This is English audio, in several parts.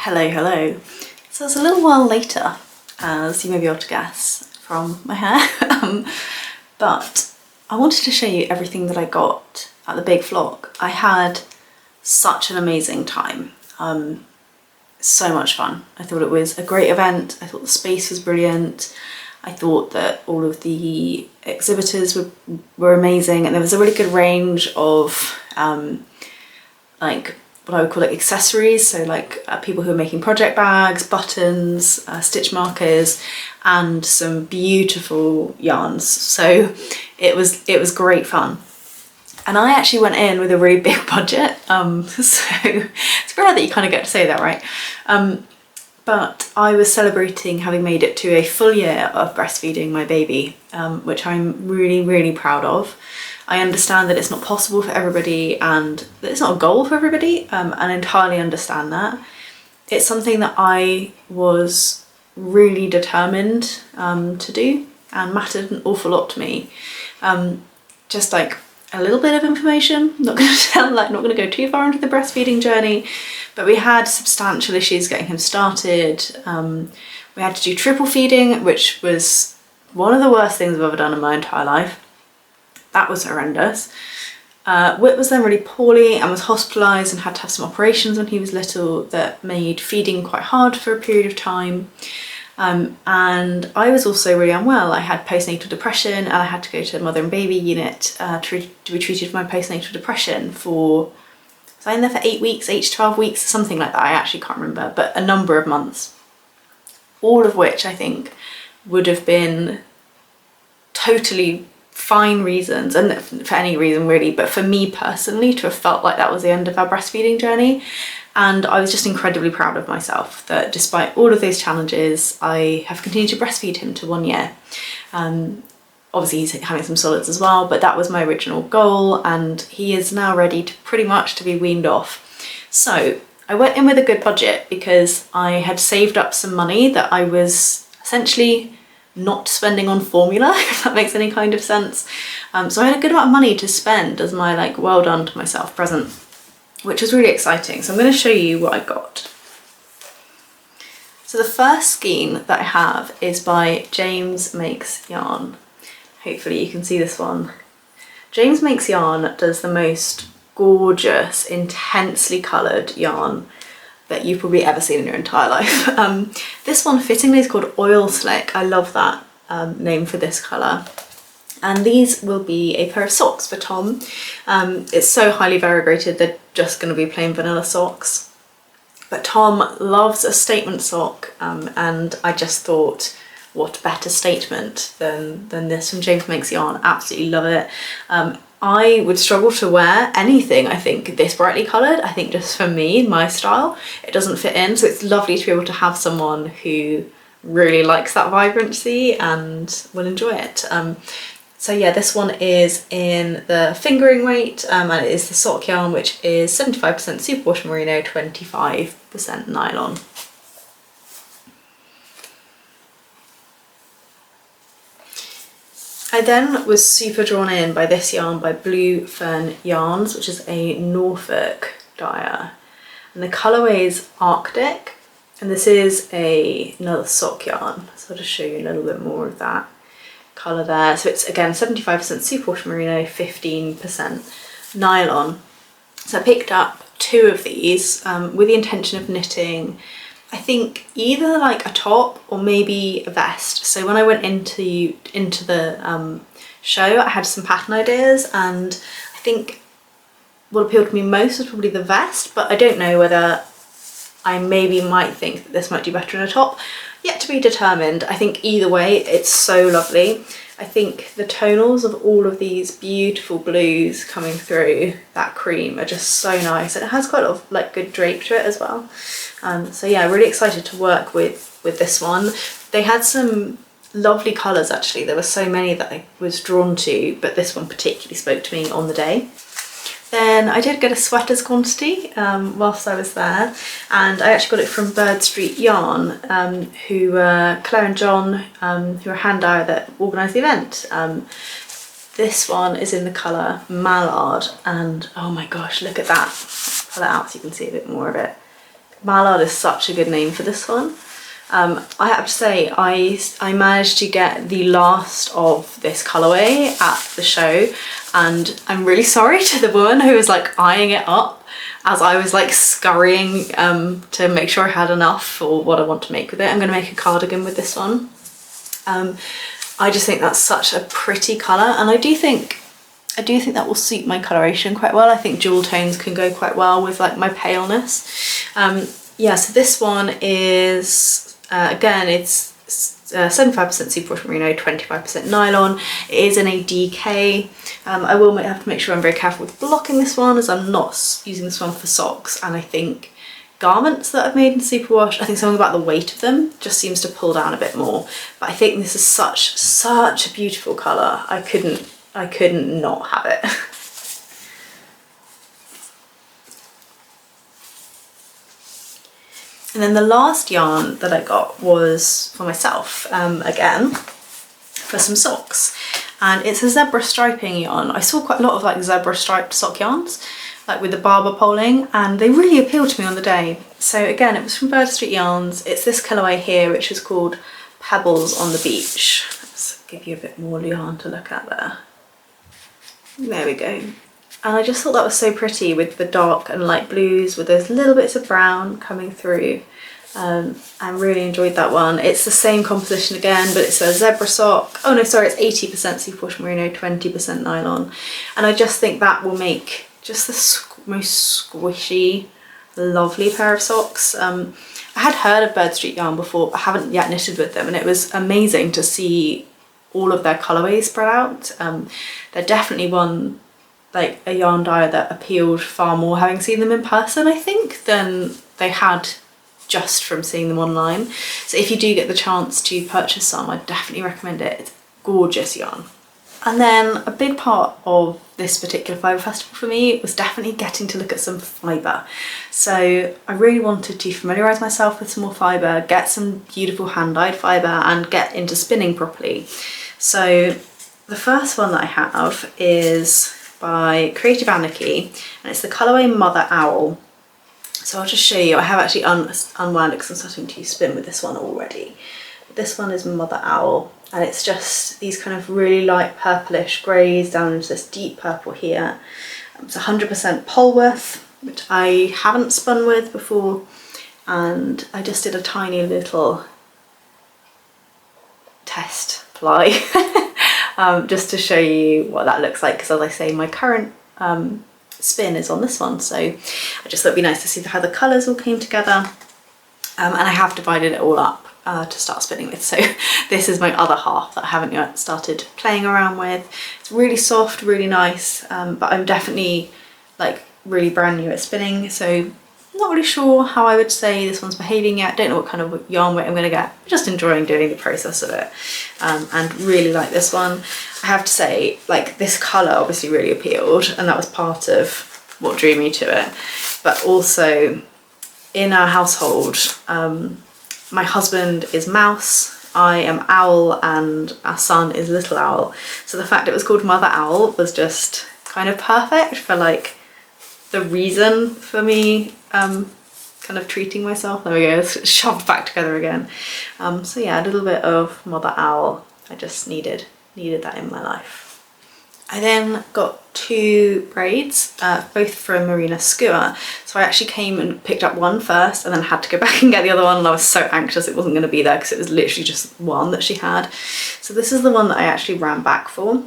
Hello, hello. So it's a little while later, as you may be able to guess from my hair, but I wanted to show you everything that I got at the big vlog. I had such an amazing time, so much fun. I thought it was a great event. I thought the space was brilliant. I thought that all of the exhibitors were amazing, and there was a really good range of like what I would call like accessories, so like people who are making project bags, buttons, stitch markers, and some beautiful yarns. So it was great fun. And I actually went in with a really big budget, so it's rare that you kind of get to say that, right? But I was celebrating having made it to a full year of breastfeeding my baby, which I'm really, really proud of. I understand that it's not possible for everybody and that it's not a goal for everybody, and entirely understand that. It's something that I was really determined to do and mattered an awful lot to me. Just like a little bit of information, not going to go too far into the breastfeeding journey, but we had substantial issues getting him started. We had to do triple feeding, which was one of the worst things I've ever done in my entire life. That was horrendous. Whit was then really poorly and was hospitalised and had to have some operations when he was little that made feeding quite hard for a period of time. And I was also really unwell. I had postnatal depression and I had to go to the mother and baby unit to be treated for my postnatal depression for, was I in there for 8 weeks, 8 to 12 weeks, something like that, I actually can't remember, but a number of months. All of which I think would have been totally fine reasons, and for any reason really, but for me personally to have felt like that was the end of our breastfeeding journey. And I was just incredibly proud of myself that despite all of those challenges, I have continued to breastfeed him to 1 year. Obviously he's having some solids as well, but that was my original goal, and he is now ready to pretty much to be weaned off. So I went in with a good budget because I had saved up some money that I was essentially not spending on formula, if that makes any kind of sense. So I had a good amount of money to spend as my like well done to myself present, which was really exciting. So I'm going to show you what I got. So the first skein that I have is by James Makes Yarn. Hopefully you can see this one. James Makes Yarn does the most gorgeous, intensely coloured yarn that you've probably ever seen in your entire life. This one fittingly is called Oil Slick. I love that name for this colour. And these will be a pair of socks for Tom. It's so highly variegated, they're just going to be plain vanilla socks. But Tom loves a statement sock, and I just thought, what better statement than this from James Makes Yarn. Absolutely love it. I would struggle to wear anything, I think, this brightly coloured. I think just for me, my style, it doesn't fit in. So it's lovely to be able to have someone who really likes that vibrancy and will enjoy it. So yeah, this one is in the fingering weight, and it is the sock yarn, which is 75% superwash merino, 25% nylon. I then was super drawn in by this yarn by Blue Fern Yarns, which is a Norfolk dyer. And the colourway is Arctic, and this is another sock yarn. So I'll just show you a little bit more of that colour there. So it's again 75% superwash merino, 15% nylon. So I picked up 2 of these with the intention of knitting, I think either like a top or maybe a vest. So when I went into the show, I had some pattern ideas, and I think what appealed to me most was probably the vest, but I don't know whether I maybe might think that this might do better in a top. Yet to be determined. I think either way, it's so lovely. I think the tonals of all of these beautiful blues coming through that cream are just so nice, and it has quite a lot of like good drape to it as well. So yeah, really excited to work with this one. They had some lovely colours actually. There were so many that I was drawn to, but this one particularly spoke to me on the day. Then I did get a sweaters quantity whilst I was there, and I actually got it from Bird Street Yarn, who Claire and John, who are a hand dyer that organised the event. This one is in the colour Mallard, and oh my gosh, look at that. I'll pull it out so you can see a bit more of it. Mallard is such a good name for this one. I have to say, I managed to get the last of this colourway at the show, and I'm really sorry to the woman who was like eyeing it up as I was like scurrying to make sure I had enough for what I want to make with it. I'm going to make a cardigan with this one. I just think that's such a pretty colour, and I do think that will suit my coloration quite well. I think dual tones can go quite well with like my paleness. Yeah, so this one is, again, it's 75% superwash merino, 25% nylon. It is in a DK. I will have to make sure I'm very careful with blocking this one, as I'm not using this one for socks, and I think garments that I've made in superwash, I think something about the weight of them just seems to pull down a bit more. But I think this is such a beautiful colour. I couldn't not have it. And then the last yarn that I got was for myself, again, for some socks. And it's a zebra striping yarn. I saw quite a lot of like zebra striped sock yarns, like with the barber poling, and they really appealed to me on the day. So again, it was from Bird Street Yarns. It's this colourway here, which is called Pebbles on the Beach. Let's give you a bit more yarn to look at there. There we go. And I just thought that was so pretty with the dark and light blues with those little bits of brown coming through. I really enjoyed that one. It's the same composition again, but it's a zebra sock. Oh no, sorry, it's 80% superwash merino, 20% nylon. And I just think that will make just the most squishy, lovely pair of socks. I had heard of Bird Street Yarn before, but I haven't yet knitted with them, and it was amazing to see all of their colourways spread out. They're definitely one, like a yarn dyer that appealed far more having seen them in person, I think, than they had just from seeing them online. So if you do get the chance to purchase some, I definitely recommend it. It's gorgeous yarn. And then a big part of this particular fibre festival for me was definitely getting to look at some fibre. So I really wanted to familiarise myself with some more fibre, get some beautiful hand-dyed fibre, and get into spinning properly. So the first one that I have is by Creative Anarchy, and it's the colourway Mother Owl. So I'll just show you. I have actually unwound it because I'm starting to spin with this one already. But this one is Mother Owl, and it's just these kind of really light purplish greys down into this deep purple here. It's 100% Polworth, which I haven't spun with before, and I just did a tiny little test ply just to show you what that looks like, because as I say, my current spin is on this one, so I just thought it'd be nice to see how the colours all came together. And I have divided it all up to start spinning with, so this is my other half that I haven't yet started playing around with. It's really soft, really nice, but I'm definitely like really brand new at spinning, so not really sure how I would say this one's behaving yet. Don't know what kind of yarn weight I'm going to get. I'm just enjoying doing the process of it, and really like this one. I have to say, like, this colour obviously really appealed, and that was part of what drew me to it. But also in our household, my husband is Mouse, I am Owl, and our son is Little Owl. So the fact it was called Mother Owl was just kind of perfect for like the reason for me kind of treating myself. There we go, it's shoved back together again. So yeah, a little bit of Mother Owl. I just needed that in my life. I then got two braids, both from Marina Skua. So I actually came and picked up one first and then had to go back and get the other one, and I was so anxious it wasn't going to be there because it was literally just one that she had. So this is the one that I actually ran back for.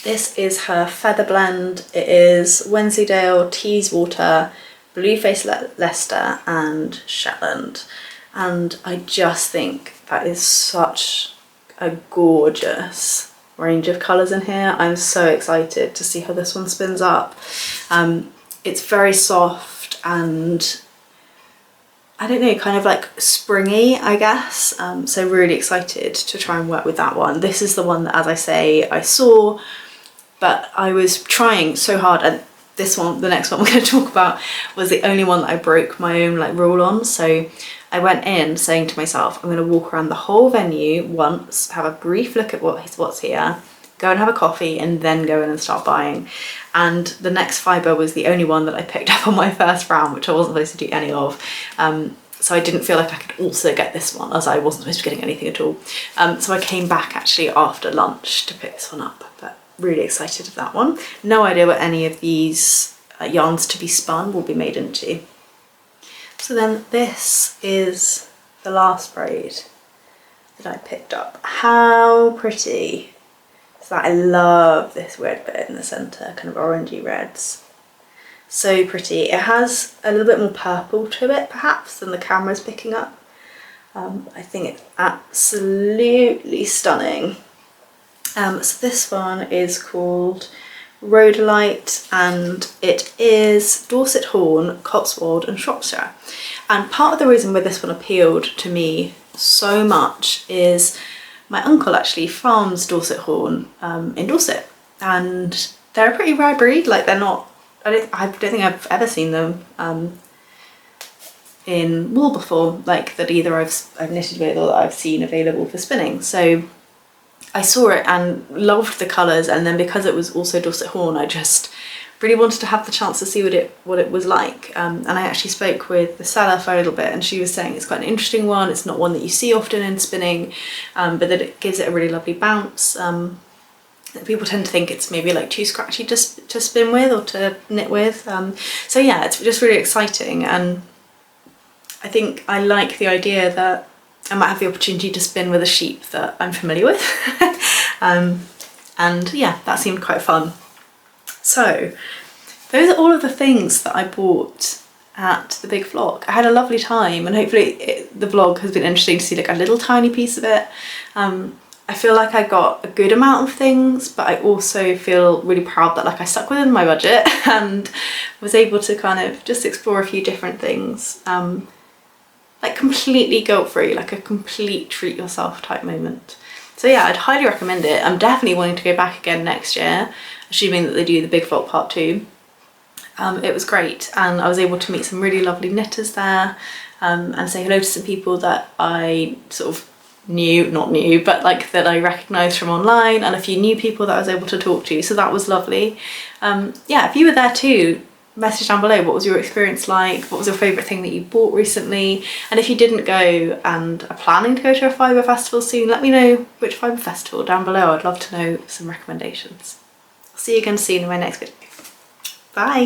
This is her feather blend. It is Wensleydale, Teeswater, Blueface Leicester and Shetland. And I just think that is such a gorgeous range of colours in here. I'm so excited to see how this one spins up. It's very soft and I don't know, kind of like springy, I guess. So really excited to try and work with that one. This is the one that, as I say, I saw, but I was trying so hard, and this one, the next one we're going to talk about, was the only one that I broke my own like rule on. So I went in saying to myself, I'm going to walk around the whole venue once, have a brief look at what's here, go and have a coffee and then go in and start buying. And the next fibre was the only one that I picked up on my first round, which I wasn't supposed to do any of. So I didn't feel like I could also get this one, as I wasn't supposed to be getting anything at all. So I came back actually after lunch to pick this one up, but really excited of that one. No idea what any of these yarns to be spun will be made into. So then this is the last braid that I picked up. How pretty is that? I love this red bit in the centre, kind of orangey reds. So pretty. It has a little bit more purple to it perhaps than the camera's picking up. I think it's absolutely stunning. So this one is called Rhodolite, and it is Dorset Horn, Cotswold and Shropshire. And part of the reason why this one appealed to me so much is my uncle actually farms Dorset Horn in Dorset, and they're a pretty rare breed. Like, they're not, I don't think I've ever seen them in wool before, like that either I've knitted with or that I've seen available for spinning. So I saw it and loved the colours, and then because it was also Dorset Horn, I just really wanted to have the chance to see what it was like. And I actually spoke with the seller for a little bit, and she was saying it's quite an interesting one. It's not one that you see often in spinning, but that it gives it a really lovely bounce. People tend to think it's maybe like too scratchy to spin with or to knit with. So yeah, it's just really exciting, and I think I like the idea that I might have the opportunity to spin with a sheep that I'm familiar with. And yeah, that seemed quite fun. So those are all of the things that I bought at the big vlog. I had a lovely time, and hopefully the vlog has been interesting to see like a little tiny piece of it. I feel like I got a good amount of things, but I also feel really proud that like I stuck within my budget and was able to kind of just explore a few different things. Like completely guilt-free, like a complete treat yourself type moment. So yeah, I'd highly recommend it. I'm definitely wanting to go back again next year, assuming that they do the big vlog part 2. It was great, and I was able to meet some really lovely knitters there, and say hello to some people that I sort of not knew, but like that I recognised from online, and a few new people that I was able to talk to, so that was lovely. Yeah, if you were there too, message down below what was your experience like, what was your favourite thing that you bought recently, and if you didn't go and are planning to go to a fibre festival soon, let me know which fibre festival down below. I'd love to know some recommendations. I'll see you again soon in my next video. Bye!